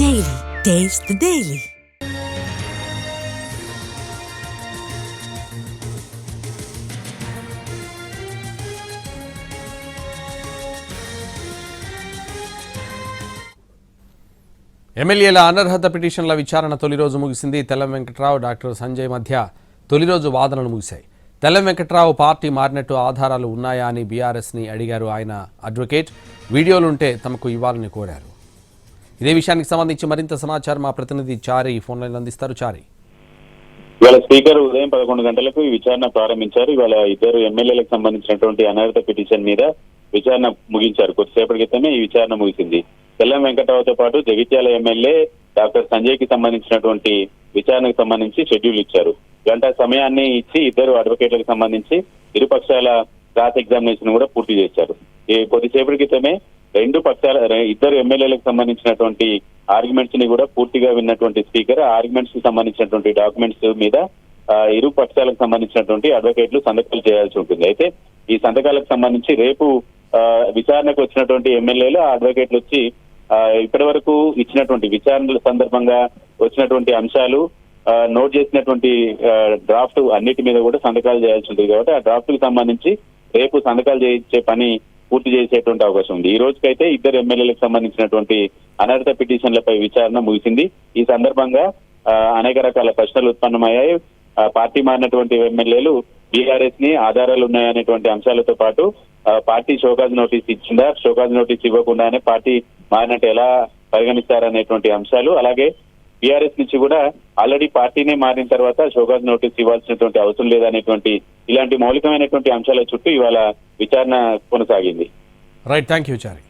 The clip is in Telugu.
Daily. Taste the Daily. ఎమ్మెల్యేల అనర్హత పిటిషన్ల విచారణ తొలి రోజు ముగిసింది. తెల్లం వెంకట్రావు, డాక్టర్ సంజయ్ మధ్య తొలి రోజు వాదనలు ముగిశాయి. తెల్లం వెంకట్రావు పార్టీ మారినట్టు ఆధారాలు ఉన్నాయా అని బీఆర్ఎస్ని అడిగారు ఆయన అడ్వకేట్. వీడియోలుంటే తమకు ఇవ్వాలని కోరారు. ఇదే విషయానికి సంబంధించి మరింత సమాచారం మా ప్రతినిధి చారి ఫోన్ లైన్ అందిస్తారు. చారి, ఇవాళ స్పీకర్ ఉదయం 11 గంటలకు ఈ విచారణ ప్రారంభించారు. ఇవాళ ఇద్దరు ఎమ్మెల్యేలకు సంబంధించినటువంటి అనర్హత పిటిషన్ మీద విచారణ ముగించారు. కొద్దిసేపటి క్రితమే ఈ విచారణ ముగిసింది. తెల్లం వెంకట్రావుతో పాటు జగిత్యాల ఎమ్మెల్యే డాక్టర్ సంజయ్ కి సంబంధించినటువంటి విచారణకు సంబంధించి షెడ్యూల్ ఇచ్చారు. గంట సమయాన్ని ఇచ్చి ఇద్దరు అడ్వకేట్లకు సంబంధించి ఇరుపక్షాల క్రాస్ ఎగ్జామినేషన్ కూడా పూర్తి చేశారు. ఈ కొద్దిసేపటి క్రితమే ఇద్దరు ఎమ్మెల్యేలకు సంబంధించినటువంటి ఆర్గ్యుమెంట్స్ ని కూడా పూర్తిగా విన్నటువంటి స్పీకర్ ఆర్గ్యుమెంట్స్ కి సంబంధించినటువంటి డాక్యుమెంట్స్ మీద ఇరు పక్షాలకు సంబంధించినటువంటి అడ్వకేట్లు సంతకాలు చేయాల్సి ఉంటుంది. అయితే ఈ సంతకాలకు సంబంధించి రేపు విచారణకు వచ్చినటువంటి ఎమ్మెల్యేలు అడ్వకేట్లు వచ్చి ఇప్పటి వరకు ఇచ్చినటువంటి విచారణల సందర్భంగా వచ్చినటువంటి అంశాలు నోట్ చేసినటువంటి డ్రాఫ్ట్ అన్నిటి మీద కూడా సంతకాలు చేయాల్సి ఉంటుంది. కాబట్టి ఆ డ్రాఫ్ట్ కి సంబంధించి రేపు సంతకాలు చేయించే పని పూర్తి చేసేటువంటి అవకాశం ఉంది. ఈ రోజుకైతే ఇద్దరు ఎమ్మెల్యేలకు సంబంధించినటువంటి అనర్హత పిటిషన్లపై విచారణ ముగిసింది. ఈ సందర్భంగా అనేక రకాల ప్రశ్నలు ఉత్పన్నమయ్యాయి. పార్టీ మారినటువంటి ఎమ్మెల్యేలు బీఆర్ఎస్ ని ఆధారాలు ఉన్నాయనేటువంటి అంశాలతో పాటు పార్టీ షోకాజ్ నోటీస్ ఇచ్చిందా, షోకాజ్ నోటీస్ ఇవ్వకుండానే పార్టీ మారినట్టు ఎలా పరిగణిస్తారనేటువంటి అంశాలు, అలాగే బీఆర్ఎస్ నుంచి కూడా ఆల్రెడీ పార్టీనే మారిన తర్వాత షోకాజ్ నోటీస్ ఇవ్వాల్సినటువంటి అవసరం లేదనేటువంటి ఇలాంటి మౌలికమైనటువంటి అంశాల చుట్టూ ఇవాళ విచారణ కొనసాగింది. Right, thank you Chari.